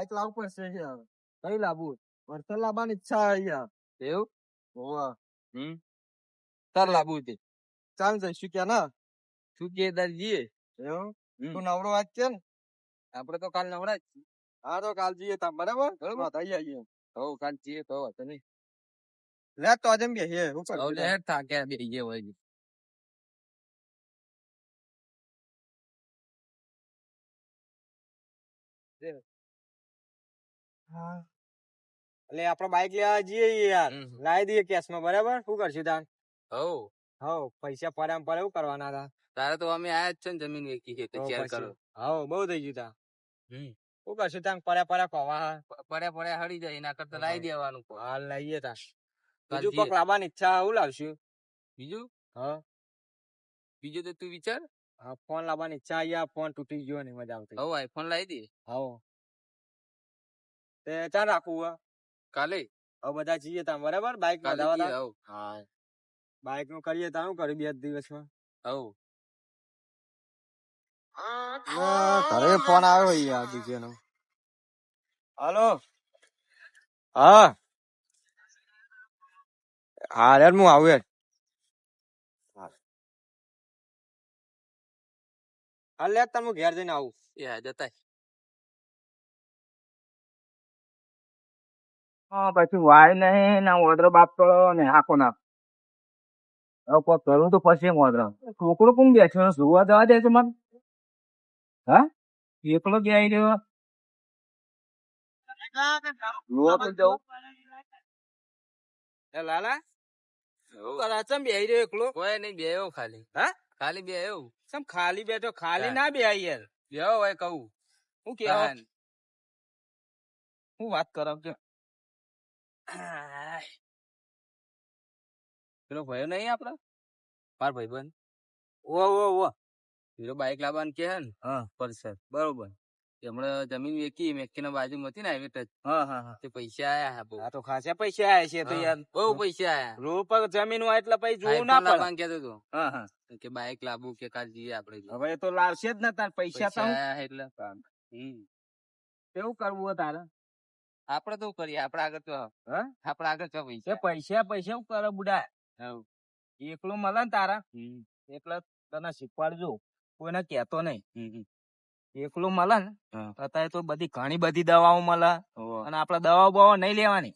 Bike લાવવું પડશે યાર. કઈ લાવવું? વર્તન લાવવાની ઈચ્છા છે યાર. એવું? હોવા. તાર લાવવું છે. ચાલ જઈશું ક્યાં ના? શું કે તાર જઈએ? એવું? તું નવરો વાત છે ને? આપડે તો કાલ નવરા જ છીએ. હા તો કાલ જઈએ તા બરાબર? બરોબર. થઈ આવીએ. હવ કાલ જઈએ તો વાંધો નહીં. લે તો આજે બેહીએ. હું હવ કરશું લે તાર? હેડ થાક્યા બેહીએ હોય. હા. એટલે આપડે બાઈક લેવા જઈએ યાર. લાવી દઈએ કેશમાં બરાબર? શું કરશું તાર? હવ પૈસા પડ્યા પડે એવું કરવાના હતા. તારે તો અમે આયા જ છે ને જમીન વેચી છે તો શેર કરો. બહુ થઈ ગયું તા. શું કરશું તાર પડ્યા ખવા? પડ્યા હળી જાય એના કરતા લાવી દેવાનું. હાલ લઈએ તાર. કાલ બીજું જઈએ. કોક લાવવાની ઈચ્છા હું લાવશું? બીજું હા. બીજું તો તું વિચાર. હા ફોન લાવવાની ઈચ્છા અહીંયા ફોન તૂટી ગયો ને મજા આવતી. હવ આઈફોન લાવી દે. તે ચાલ રાખવું કાલે. હવે બધા જઈએ તા બરાબર બાઈક કાલે વધારવા જઈએ. તા. હવ હા બાઈક નું કરીએ તા શું કર્યું 2 દિવસમાં? હવ ઘરે ફોન આવ્યો યાર બીજે નો. હાલો. હા યાર હું આવું યાર. હાલ લે તમે ઘેર જઈને આવું. જતા. પછી વાય નહીં ના ઓર્ડર બાપ કરો ને આખો નાખ. હવે કોઈ કરું તો પછી ઓર્ડર છોકરો કોણ બેઠો જોવા જવા દે છે મને. હા એકલો જ આવી રહ્યો. જોવા તો જવું. લાલા ચમ બેહી રહ્યો એકલો? કોઈ નહીં બેહ્યો ખાલી. હા ખાલી બેહ્યો. ચમ ખાલી બેઠો ખાલી ના બે યાર. બેહો હોય કહું. હું કેવો હું વાત કરો કે પેલો ભયો નહીં આપડે માર ભાઈબંધ. ઓ પેલો બાઈક લાવવાનું કે હે ને પલ્સર બરોબર. હમણાં જમીન વેચીને બાજુમાં હતી ને હાઈવે ટચ. હા તે પૈસા આયા હા બહુ. આ તો ખાસા પૈસા આયા છે તો યાર. બહુ પૈસા આયા. રોડ પર જમીન હોય એટલે પછી જોવું ના આઈફોન પડે. લાવવાનું કહેતો હતો. હા કે બાઈક લાવવું કે કાલ જઈએ આપડે. હવે એ તો લાવશે જ ને તાર પૈસા તો આયા એટલે કેવું કરવું હોય તારે? આપડે તો કરીએ આપડે આગળ તો આપડે આગળ તો પૈસા શું કરે બુડા? એકલું મળે ને તારા એટલે તને શીખવાડજો કોઈને કેતો નહીં. એકલું મળે ને અત્યારે તો બધી ઘણી બધી દવાઓ મળે અને આપડે દવાઓ બવા નહીં લેવાની.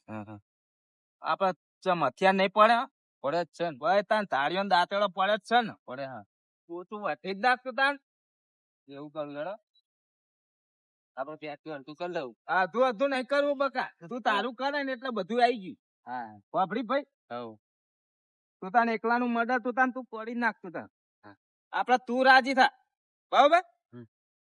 આપડે ચમ હથિયાર નહીં પડે જ છે ને ભાઈ તાર તાળીઓ દાંતેડો પડે જ છે ને પડે. હા તું વધી જ નાખતો તાર એવું કરું લડો આપડે પેટ્રોલ હલતું કરી લઉં. અધું નહીં કરવું બકા. તું તારું કરે ને એટલે બધું આવી ગયું. હા વાપરી ભાઈ તું તાને એકલાનું મર્ડર તું કરી નાખતું તાર. આપડે તું રાજી થા બરોબર.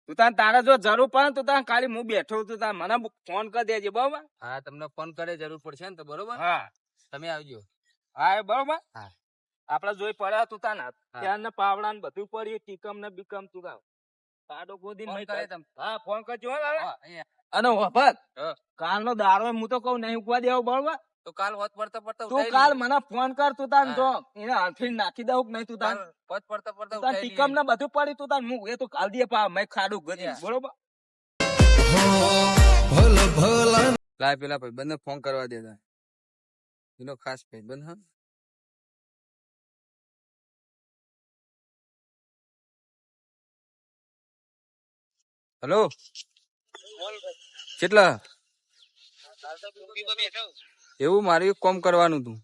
તું તારે જો જરૂર પડે તું તાર ખાલી હું બેઠો તું તાર મને ફોન કરી દેજે બરોબર. હા તમને ફોન કરે જરૂર પડશે ને તો બરોબર. હા તમે આવજો. હા બરોબર. હા આપડે જોઈ પડ્યા તું તાર ત્યાં ને પાવડા ને બધું પડ્યું ટીકમ ને બીકમ તું તાર કાડો ગોદી હા ફોન કરજો. અને વફત કાલ નો દારો હું તો કઉ નહીં ઉગવા દેવો બરોબર. તો કાલ હોત પડતા તું કાલ મને ફોન કર તું તાર જો એને હાલથી નાખી દઉં કે નહીં તું તાર હોત પડતા તાર ટીકમ ને બધું પડી તું તાર હું એ તો કાલ દે પા મેં ખાડું ગજી બરોબર. લાય પેલા ભાઈબંધ ફોન કરવા દેતા એનો ખાસ ભાઈબંધ. હા હેલો કેટલા એવું મારે કોમ કરવાનું તું.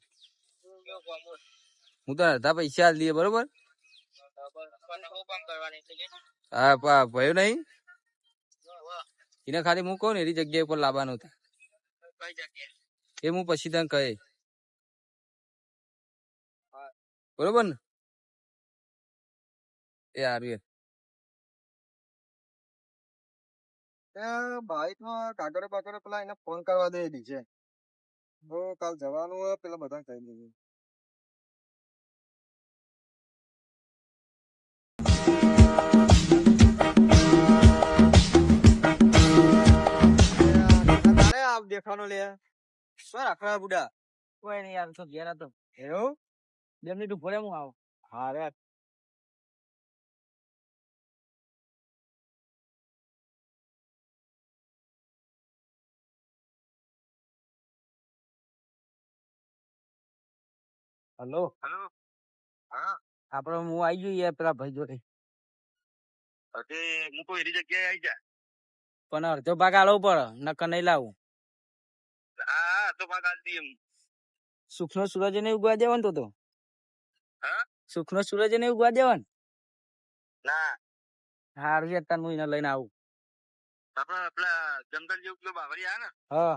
હું તો અડધા પૈસા લઈએ બરોબર. હા ભયો નહીં એને ખાલી હું કહું ને એની જગ્યા ઉપર લાવવાનું હતું એ હું પછી તને કહે બરોબર ને. એ હારું ભાઈ તો કાગળ બાગળ પેલા એને ફોન કરવા દે છે. કાલ જવાનું હોય પેલા બધા કહી દેજે. દેખાનો લે શું રાખવા બુડા? કોઈ નહીં યાર તો ઘેર હતો. એવું 2 મિનિટ ઉભો રે હું આવું. હા રે હલો હેલો. હા આપડે હું આવી ગયો યાર પેલા ભાઈ જોડે તે હું કોઈ એની જગ્યાએ આવી જા. પણ અડધો ભાગ આલવો પડે નકર નહીં લાવું હા તો ભાગ આલ દઈએ હું. સુખનો સૂરજ ને ઉગવા દેવાનો તો હા સુખનો સૂરજ ને ઉગવા દેવાનો ના હારું યાર તાર હું એને લઈને આવું આપડે પેલા જંગલ જેવું પેલો બાવરી આ ને હા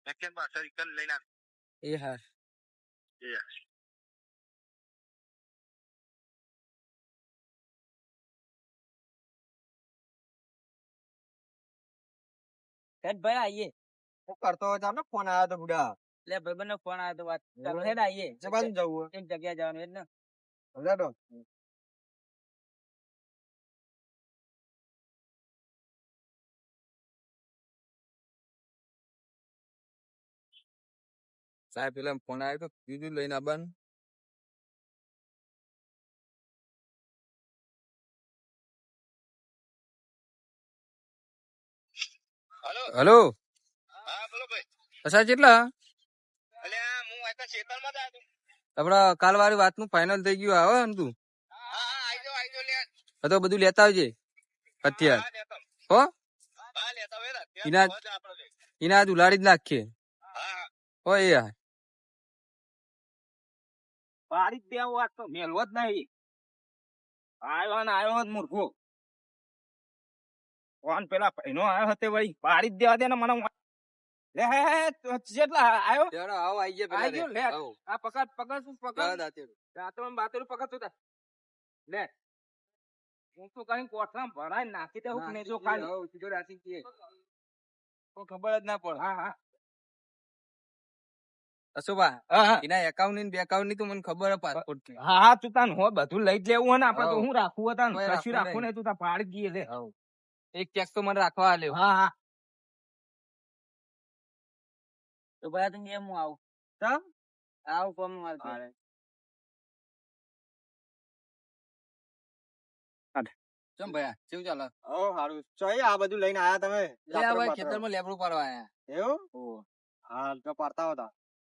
મેં કેમ પાછળ રિટર્ન લઈને આવ. એ હાર એ યાર. હેડ ભાઈ આઈએ હું કરતો હોય તો ફોન આવ્યો તો બુડા લે ભાઈબંધ નો ફોન આવ્યો તો વાત ચાલો હેડ આઈએ જવાનું જવું એક જગ્યાએ જવાનું હેડ ને હોય સાહેબ પેલા ફોન આવ્યો તો બીજું લઈને આવવાનું. હલો હલો હા બોલો ભાઈ. અચ્છા કેટલા અલ્યા હું આ ખેતરમાં જ આવ્યો. આપડા કાલ વાળી વાત નું ફાઇનલ થઈ ગયું આવે ને તું હા હા આઈ જાઓ લે. તો બધું લેતા આવજે અત્યાર હા લેતા હો હા લેતા વેરા એના આપણે એના આજ ઉલાડી જ નાખીએ હા હો એ યાર પાડી જ દેવો વાત તો મેલવો જ નહીં આવ્યો જ મૂર્ખો કોણ પેલા ભાઈનો આવ્યો હતો ભાઈ પાડી જ દેવા દે ને મને લે હે જેટલા આવ્યો ચાલો આવો આઈ ગયા આઈ ગયો લે આવો આ પકડ પકડ શું પકડ રાતમાં બાતરું પકડ તું લે હું તો કઈ કોઠામાં ભરાય નાખી દે હું જો ખાલી સીધો રાતી કીએ કોઈ ખબર જ ના પડે હા હા અશોભા હા હા એના એકાઉન્ટ ની બેકાઉન્ટ ની તો મને ખબર હે પાસપોર્ટ ની હા હા તું તાન હો બધું લઈ જ લેવું હોય ને આપડે તો હાઉ. હું રાખવું હતા કોઈ કશું રાખવું રાખવું નહીં તું તાર પાડી ગઈ લે એક ચેક તો મને રાખવા આલ્યો હા હા તો ભાઈ તું કેમ હું આવું ચમ આવું કોમ મારે ચમ ભયા કેવું ચાલે ઓ સારું ચોય આ બધું લઈને આયા તમે લે આ ભાઈ ખેતરમાં લેબડું પાડવા આયા એવું હા તો પાડતા હતા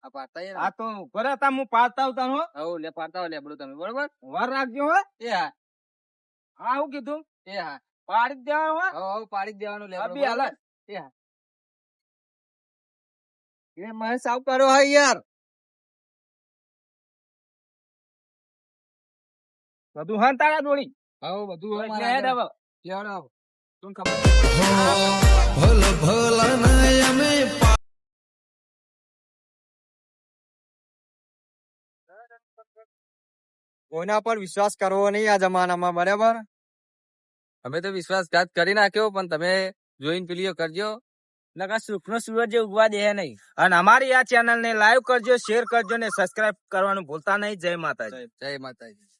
આ પાડતા આ તો ઘરે હતા હું પાડતા આવતા હો હો લે પાડતા હોય લેબડું તમે બરોબર વાર રાખજો હો એ હા હા હું કીધું એ હા પાડી જ દેવાનું હો હો પાડી જ દેવાનું લેબડું અભી હાલ એ હા એ મને સાવ કરો હા યાર બધું હા તારા જોડી હો બધું હો એટલે મારા હેડ હવે. યાર તું ખબર કોઈના પર વિશ્વાસ કરવો નહીં આ જમાનામાં બરાબર અમે તો વિશ્વાસઘાત કરી નાખ્યો પણ તમે જોઈન પેલીઓ કરજો નકર સુખનો સૂરજ ઉગવા દે નહીં અને અમારી આ ચેનલ ને લાઈક કરજો શેર કરજો ને સબસ્ક્રાઇબ કરવાનું ભૂલતા નહીં જય માતાજી જય માતાજી